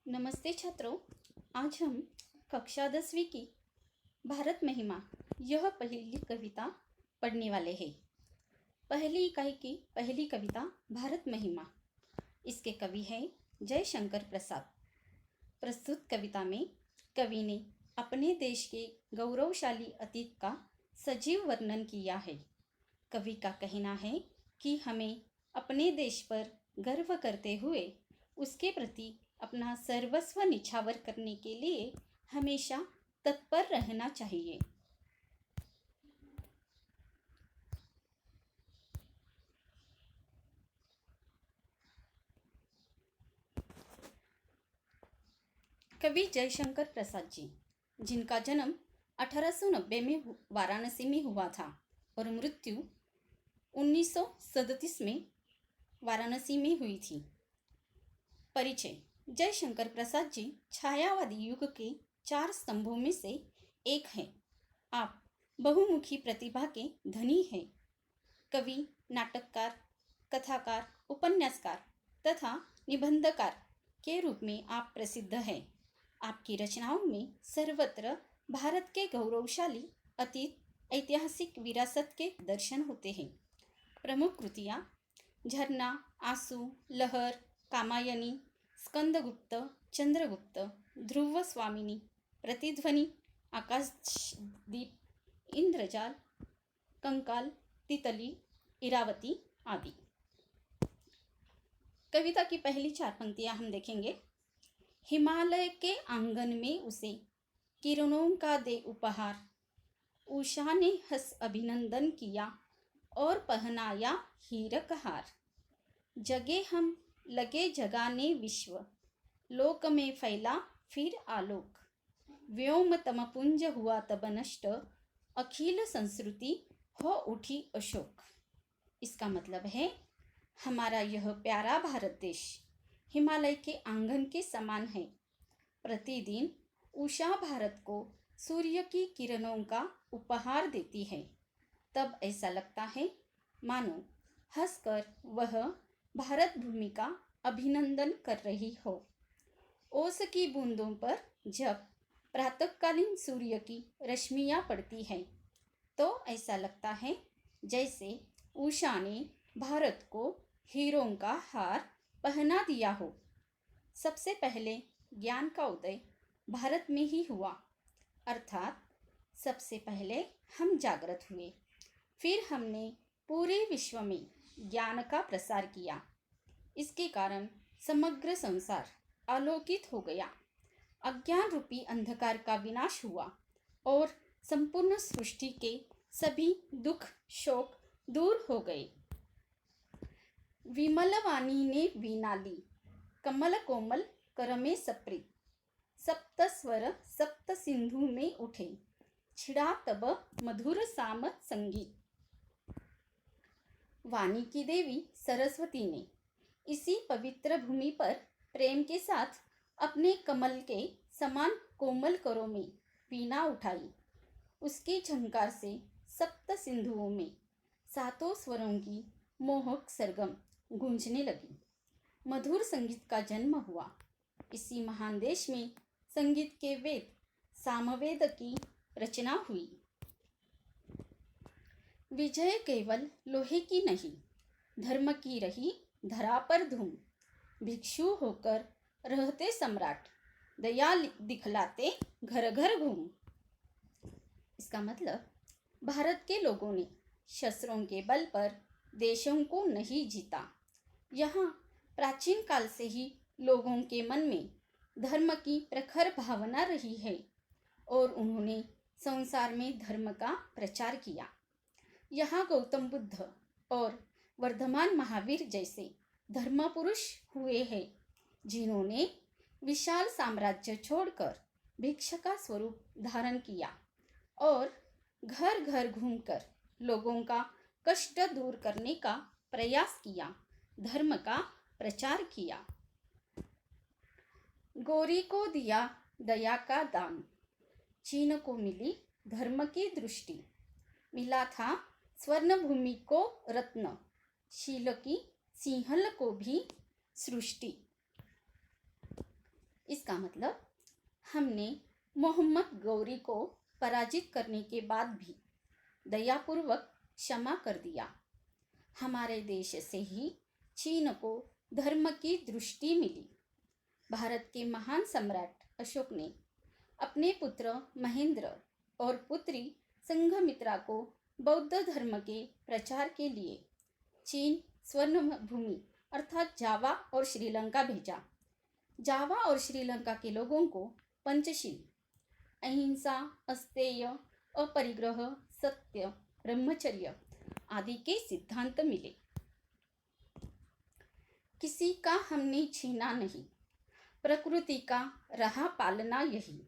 नमस्ते छात्रों। आज हम कक्षा 10वीं की भारत महिमा यह पहली कविता पढ़ने वाले हैं। पहली इकाई की पहली कविता भारत महिमा। इसके कवि हैं जयशंकर प्रसाद। प्रस्तुत कविता में कवि ने अपने देश के गौरवशाली अतीत का सजीव वर्णन किया है। कवि का कहना है कि हमें अपने देश पर गर्व करते हुए उसके प्रति अपना सर्वस्व निछावर करने के लिए हमेशा तत्पर रहना चाहिए। कवि जयशंकर प्रसाद जी, जिनका जन्म 1890 में वाराणसी में हुआ था और मृत्यु 1937 में वाराणसी में हुई थी। परिचय। जयशंकर प्रसाद जी छायावादी युग के 4 स्तंभों में से एक हैं। आप बहुमुखी प्रतिभा के धनी हैं। कवि, नाटककार, कथाकार, उपन्यासकार तथा निबंधकार के रूप में आप प्रसिद्ध हैं। आपकी रचनाओं में सर्वत्र भारत के गौरवशाली अतीत, ऐतिहासिक विरासत के दर्शन होते हैं। प्रमुख कृतियाँ झरना, आंसू, लहर, कामायनी, स्कंदगुप्त, चंद्रगुप्त, ध्रुव स्वामिनी, प्रतिध्वनि, आकाशदीप, इंद्रजाल, कंकाल, तितली, इरावती आदि। कविता की पहली 4 पंक्तियां हम देखेंगे। हिमालय के आंगन में उसे किरणों का दे उपहार, उषा ने हंस अभिनंदन किया और पहनाया हीरक हार। जगे हम लगे जगाने विश्व, लोक में फैला फिर आलोक। व्योम तमपुंज हुआ तब नष्ट, अखिल संस्कृति हो उठी अशोक। इसका मतलब है हमारा यह प्यारा भारत देश हिमालय के आंगन के समान है। प्रतिदिन उषा भारत को सूर्य की किरणों का उपहार देती है। तब ऐसा लगता है मानो हंसकर वह भारत भूमि का अभिनंदन कर रही हो। ओस की बूंदों पर जब प्रातःकालीन सूर्य की रश्मियाँ पड़ती हैं तो ऐसा लगता है जैसे उषा ने भारत को हीरों का हार पहना दिया हो। सबसे पहले ज्ञान का उदय भारत में ही हुआ, अर्थात सबसे पहले हम जागृत हुए, फिर हमने पूरे विश्व में ज्ञान का प्रसार किया। इसके कारण समग्र संसार आलोकित हो गया। अज्ञान रूपी अंधकार का विनाश हुआ और संपूर्ण सृष्टि के सभी दुख शोक दूर हो गए। विमल वाणी ने वीणा ली, कमल कोमल कर में सप्रीत। सप्त स्वर सप्त सिंधु में उठे, छिड़ा तब मधुर साम संगीत। वाणी की देवी सरस्वती ने इसी पवित्र भूमि पर प्रेम के साथ अपने कमल के समान कोमल करों में वीणा उठाई। उसकी झंकार से सप्त सिंधुओं में 7 स्वरों की मोहक सरगम गूंजने लगी। मधुर संगीत का जन्म हुआ। इसी महान देश में संगीत के वेद सामवेद की रचना हुई। विजय केवल लोहे की नहीं, धर्म की रही धरा पर धूम। भिक्षु होकर रहते सम्राट, दया दिखलाते घर घर घूम। इसका मतलब भारत के लोगों ने शस्त्रों के बल पर देशों को नहीं जीता। यहाँ प्राचीन काल से ही लोगों के मन में धर्म की प्रखर भावना रही है और उन्होंने संसार में धर्म का प्रचार किया। यहाँ गौतम बुद्ध और वर्धमान महावीर जैसे धर्म पुरुष हुए हैं, जिन्होंने विशाल साम्राज्य छोड़कर भिक्षा का स्वरूप धारण किया और घर घर घूमकर लोगों का कष्ट दूर करने का प्रयास किया, धर्म का प्रचार किया। गौरी को दिया दया का दान, चीन को मिली धर्म की दृष्टि। मिला था स्वर्ण भूमि को रत्न, शील की सिंहल को भी सृष्टि। इसका मतलब हमने मोहम्मद गौरी को पराजित करने के बाद भी दयापूर्वक क्षमा कर दिया। हमारे देश से ही चीन को धर्म की दृष्टि मिली। भारत के महान सम्राट अशोक ने अपने पुत्र महेंद्र और पुत्री संघमित्रा को बौद्ध धर्म के प्रचार के लिए चीन स्वर्ण भूमि अर्थात जावा और श्रीलंका भेजा। जावा और श्रीलंका के लोगों को पंचशील अहिंसा, अस्तेय, अपरिग्रह, सत्य, ब्रह्मचर्य आदि के सिद्धांत मिले। किसी का हमने छीना नहीं, प्रकृति का रहा पालना यही।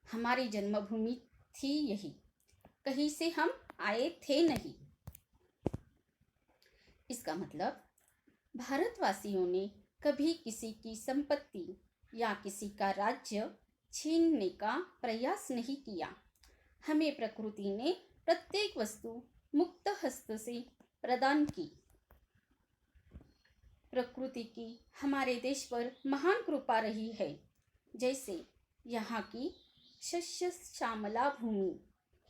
हमारी जन्मभूमि थी यही, कहीं से हम आए थे नहीं। इसका मतलब भारतवासियों ने कभी किसी की संपत्ति या किसी का राज्य छीनने का प्रयास नहीं किया। हमें प्रकृति ने प्रत्येक वस्तु मुक्त हस्त से प्रदान की। प्रकृति की हमारे देश पर महान कृपा रही है। जैसे यहाँ की शस्य श्यामला भूमि,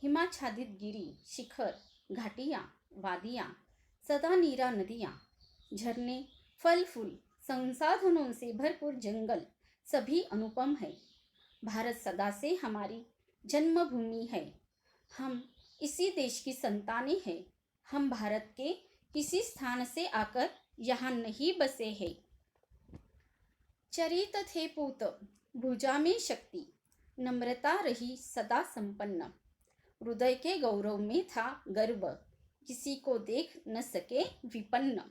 हिमाच्छादित गिरी शिखर, घाटियाँ, वादियाँ, सदा नीरा नदियाँ, झरने, फल फूल, संसाधनों से भरपूर जंगल सभी अनुपम है। भारत सदा से हमारी जन्मभूमि है। हम इसी देश की संतानें हैं। हम भारत के किसी स्थान से आकर यहाँ नहीं बसे हैं। चरित थे पूत, भुजा में शक्ति, नम्रता रही सदा संपन्न। हृदय के गौरव में था गर्व, किसी को देख न सके विपन्न।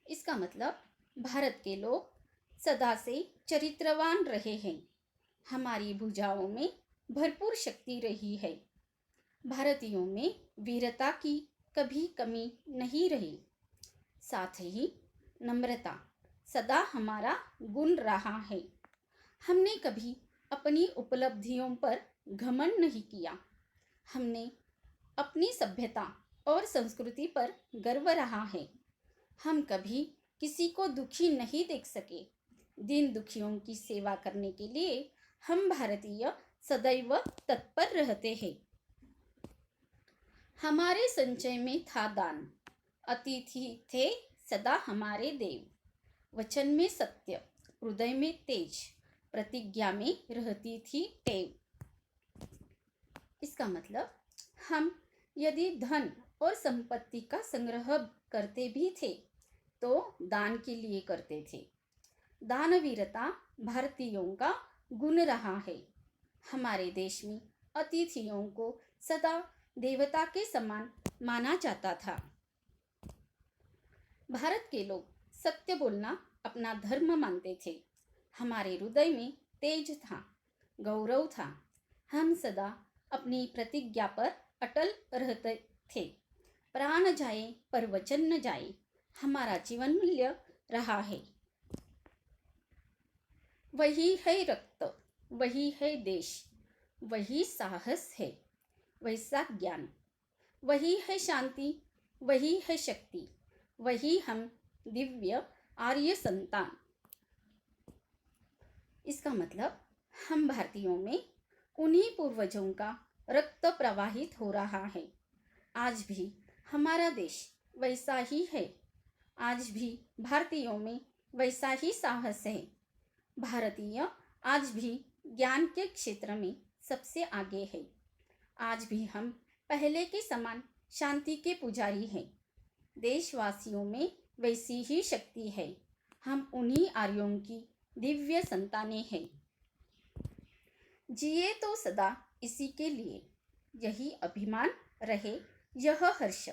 इसका मतलब भारत के लोग सदा से चरित्रवान रहे हैं। हमारी भुजाओं में भरपूर शक्ति रही है। भारतीयों में वीरता की कभी कमी नहीं रही। साथ ही नम्रता सदा हमारा गुण रहा है। हमने कभी अपनी उपलब्धियों पर घमंड नहीं किया। हमने अपनी सभ्यता और संस्कृति पर गर्व रहा है। हम कभी किसी को दुखी नहीं देख सके। दीन दुखियों की सेवा करने के लिए हम भारतीय सदैव तत्पर रहते हैं। हमारे संचय में था दान, अतिथि थे सदा हमारे देव। वचन में सत्य, हृदय में तेज, प्रतिज्ञा में रहती थी टेव। इसका मतलब हम यदि धन और संपत्ति का संग्रह करते भी थे तो दान के लिए करते थे। दानवीरता भारतीयों का गुण रहा है। हमारे देश में अतिथियों को सदा देवता के समान माना जाता था। भारत के लोग सत्य बोलना अपना धर्म मानते थे। हमारे हृदय में तेज था, गौरव था। हम सदा अपनी प्रतिज्ञा पर अटल रहते थे। प्राण जाए पर वचन न जाए, हमारा जीवन मूल्य रहा है। वही है रक्त, वही है देश, वही साहस है, वैसा ज्ञान, वही है शांति, वही है शक्ति, वही हम दिव्य आर्य संतान। इसका मतलब हम भारतीयों में उन्हीं पूर्वजों का रक्त प्रवाहित हो रहा है। आज भी हमारा देश वैसा ही है। आज भी भारतीयों में वैसा ही साहस है। भारतीय आज भी ज्ञान के क्षेत्र में सबसे आगे है। आज भी हम पहले के समान शांति के पुजारी हैं। देशवासियों में वैसी ही शक्ति है। हम उन्हीं आर्यों की दिव्य संतानें हैं। जिए तो सदा इसी के लिए, यही अभिमान रहे यह हर्ष।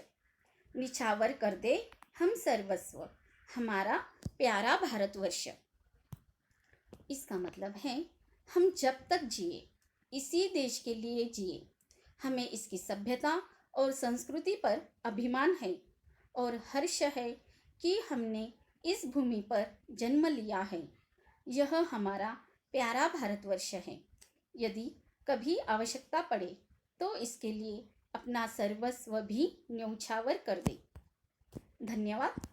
निछावर कर दे हम सर्वस्व, हमारा प्यारा भारतवर्ष। इसका मतलब है हम जब तक जिए इसी देश के लिए जिए। हमें इसकी सभ्यता और संस्कृति पर अभिमान है और हर्ष है कि हमने इस भूमि पर जन्म लिया है। यह हमारा प्यारा भारतवर्ष है। यदि कभी आवश्यकता पड़े तो इसके लिए अपना सर्वस्व भी न्यौछावर कर दे। धन्यवाद।